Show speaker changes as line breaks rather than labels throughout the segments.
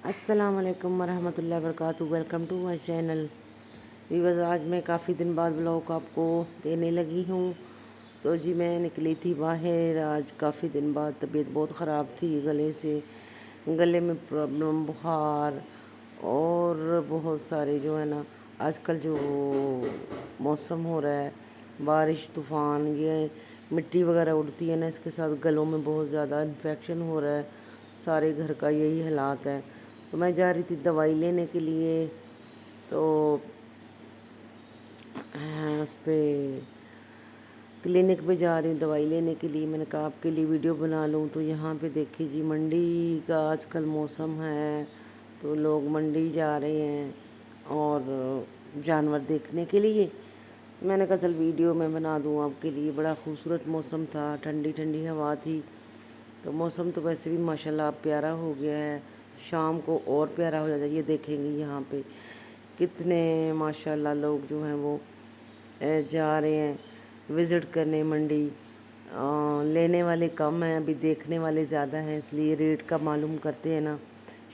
السلام علیکم ورحمۃ اللہ وبرکاتہ۔ Welcome to my channel viewers. آج میں کافی دن بعد بلاگ آپ کو دینے لگی ہوں۔ تو جی میں نکلی تھی باہر آج کافی دن بعد، طبیعت بہت خراب تھی، گلے میں پرابلم، بخار اور بہت سارے جو ہے نا آج کل جو موسم ہو رہا ہے، بارش طوفان، یہ مٹی وغیرہ اڑتی ہے نا، اس کے ساتھ گلوں میں بہت زیادہ انفیکشن ہو رہا ہے۔ سارے گھر کا یہی حالات ہے۔ تو میں جا رہی تھی دوائی لینے کے لیے، تو اس پہ کلینک پہ جا رہی ہوں دوائی لینے کے لیے۔ میں نے کہا آپ کے لیے ویڈیو بنا لوں۔ تو یہاں پہ دیکھیے جی، منڈی کا آج کل موسم ہے، تو لوگ منڈی جا رہے ہیں اور جانور دیکھنے کے لیے۔ میں نے کہا چل ویڈیو میں بنا دوں آپ کے لیے۔ بڑا خوبصورت موسم تھا، ٹھنڈی ٹھنڈی ہوا تھی۔ تو موسم تو ویسے بھی ماشاءاللہ اب پیارا ہو گیا ہے، شام کو اور پیارا ہو جاتا ہے۔ یہ دیکھیں گے یہاں پہ کتنے ماشاءاللہ لوگ جو ہیں وہ جا رہے ہیں وزٹ کرنے منڈی۔ لینے والے کم ہیں، ابھی دیکھنے والے زیادہ ہیں، اس لیے ریٹ کا معلوم کرتے ہیں نا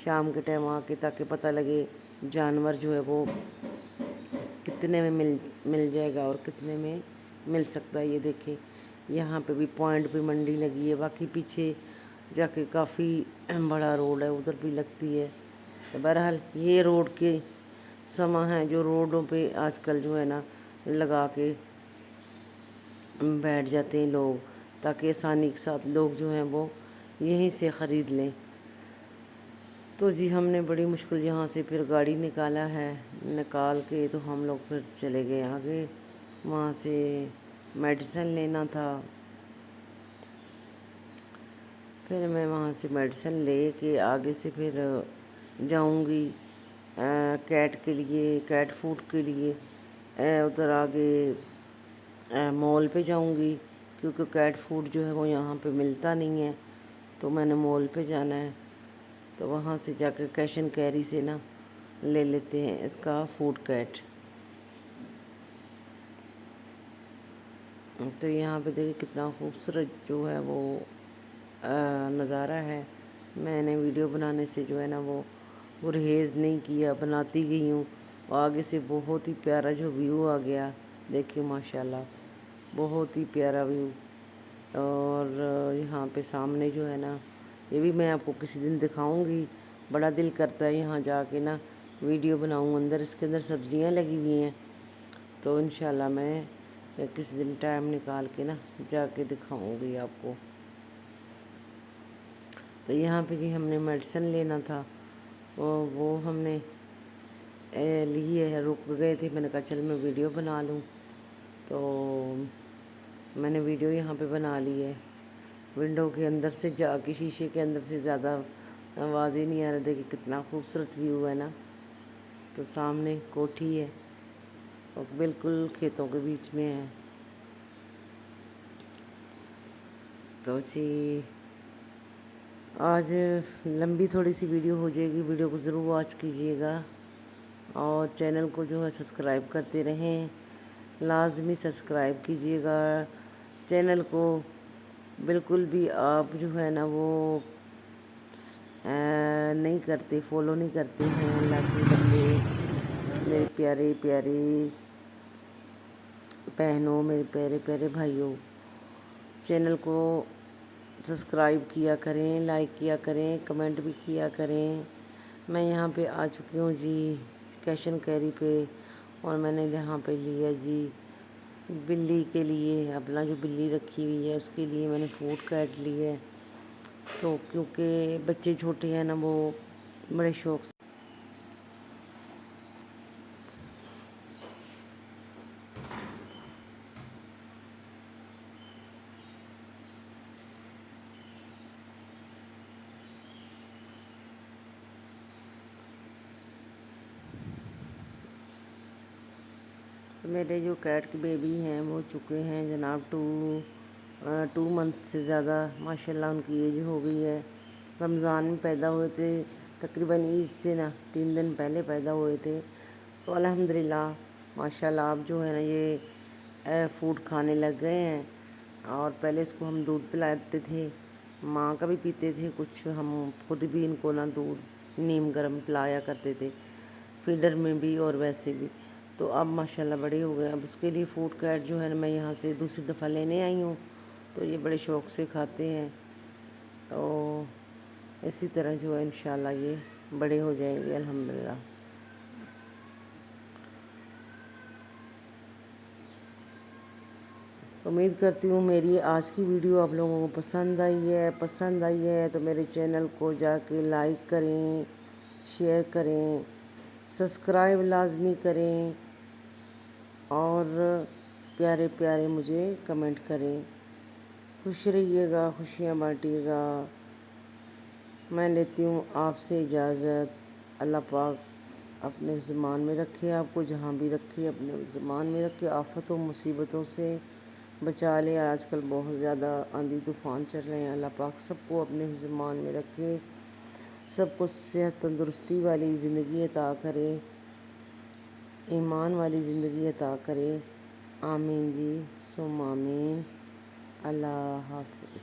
شام کے ٹائم آ کے، تاکہ پتہ لگے جانور جو ہے وہ کتنے میں مل جائے گا اور کتنے میں مل سکتا ہے۔ یہ دیکھیں یہاں پہ بھی پوائنٹ پہ منڈی لگی ہے، باقی پیچھے جا کے کافی بڑا روڈ ہے، ادھر بھی لگتی ہے۔ تو بہرحال یہ روڈ کے سما ہیں جو روڈوں پہ آج کل جو ہے نا لگا کے بیٹھ جاتے ہیں لوگ، تاکہ آسانی کے ساتھ لوگ جو ہیں وہ یہیں سے خرید لیں۔ تو جی ہم نے بڑی مشکل یہاں سے پھر گاڑی نکالا ہے، نکال کے تو ہم لوگ پھر چلے گئے آگے۔ وہاں سے میڈیسن لینا تھا، پھر میں وہاں سے میڈیسن لے کے آگے سے پھر جاؤں گی کیٹ کے لیے، کیٹ فوڈ کے لیے ادھر آگے مال پہ جاؤں گی، کیونکہ کیٹ فوڈ جو ہے وہ یہاں پہ ملتا نہیں ہے، تو میں نے مال پہ جانا ہے۔ تو وہاں سے جا کے کیش اینڈ کیری سے نا لے لیتے ہیں اس کا فوڈ کیٹ۔ تو یہاں پہ دیکھیں کتنا خوبصورت جو ہے وہ نظارہ ہے۔ میں نے ویڈیو بنانے سے جو ہے نا وہ گریز نہیں کیا، بناتی گئی ہوں۔ آگے سے بہت ہی پیارا جو ویو آ گیا، دیکھیں ماشاءاللہ بہت ہی پیارا ویو۔ اور یہاں پہ سامنے جو ہے نا، یہ بھی میں آپ کو کسی دن دکھاؤں گی۔ بڑا دل کرتا ہے یہاں جا کے نا ویڈیو بناؤں۔ اندر اس کے اندر سبزیاں لگی ہوئی ہیں، تو انشاءاللہ میں کسی دن ٹائم نکال کے نا جا کے دکھاؤں گی آپ کو۔ تو یہاں پہ جی ہم نے میڈیسن لینا تھا، وہ ہم نے لی ہے، رک گئے تھے، میں نے کہا چل میں ویڈیو بنا لوں۔ تو میں نے ویڈیو یہاں پہ بنا لی ہے، ونڈو کے اندر سے جا کے، شیشے کے اندر سے زیادہ واضح نہیں آ رہا۔ دیکھیں کتنا خوبصورت ویو ہے نا۔ تو سامنے کوٹھی ہے اور بالکل کھیتوں کے بیچ میں ہے۔ تو جی آج لمبی تھوڑی سی ویڈیو ہو جائے گی، ویڈیو کو ضرور واچ کیجیے گا اور چینل کو جو ہے سبسکرائب کرتے رہیں، لازمی سبسکرائب کیجیے گا چینل کو۔ بالکل بھی آپ جو ہے نا وہ نہیں کرتے، فالو نہیں کرتے ہیں اللہ کے بندے، میرے پیارے پیارے بہنوں، میرے پیارے پیارے بھائیوں، چینل کو سبسکرائب کیا کریں، لائک کیا کریں، کمنٹ بھی کیا کریں۔ میں یہاں پہ آ چکی ہوں جی کیش اینڈ کیری پہ، اور میں نے یہاں پہ لیا جی بلی کے لیے، اپنا جو بلی رکھی ہوئی ہے اس کے لیے میں نے فوڈ کیٹ لی ہے۔ تو کیونکہ بچے چھوٹے ہیں نا، وہ بڑے شوق سے تو میرے جو کیٹ کے بیبی ہیں وہ چکے ہیں جناب 2 منتھ سے زیادہ، ماشاءاللہ ان کی ایج ہو گئی ہے۔ رمضان میں پیدا ہوئے تھے، تقریباً عید سے نا 3 دن پہلے پیدا ہوئے تھے۔ تو الحمدللہ ماشاءاللہ اب جو ہے نا یہ فوڈ کھانے لگ گئے ہیں۔ اور پہلے اس کو ہم دودھ پلاتے تھے، ماں کا بھی پیتے تھے کچھ، ہم خود بھی ان کو نا دودھ نیم گرم پلایا کرتے تھے، فیڈر میں بھی اور ویسے بھی۔ تو اب ماشاءاللہ بڑے ہو گئے، اب اس کے لیے فوڈ کیٹ جو ہے نا میں یہاں سے دوسری دفعہ لینے آئی ہوں، تو یہ بڑے شوق سے کھاتے ہیں۔ تو اسی طرح جو ہے انشاءاللہ یہ بڑے ہو جائیں گے الحمدللہ۔ تو امید کرتی ہوں میری آج کی ویڈیو آپ لوگوں کو پسند آئی ہے تو میرے چینل کو جا کے لائک کریں، شیئر کریں، سبسکرائب لازمی کریں اور پیارے پیارے مجھے کمنٹ کریں۔ خوش رہیے گا، خوشیاں بانٹیے گا۔ میں لیتی ہوں آپ سے اجازت۔ اللہ پاک اپنے ضمان میں رکھے، آپ کو جہاں بھی رکھے اپنے ضمان میں رکھے، آفتوں مصیبتوں سے بچا لے۔ آج کل بہت زیادہ آندھی طوفان چل رہے ہیں، اللہ پاک سب کو اپنے ضمان میں رکھے، سب کو صحت تندرستی والی زندگی عطا کرے، ایمان والی زندگی عطا کرے۔ آمین جی ثم آمین۔ اللہ حافظ۔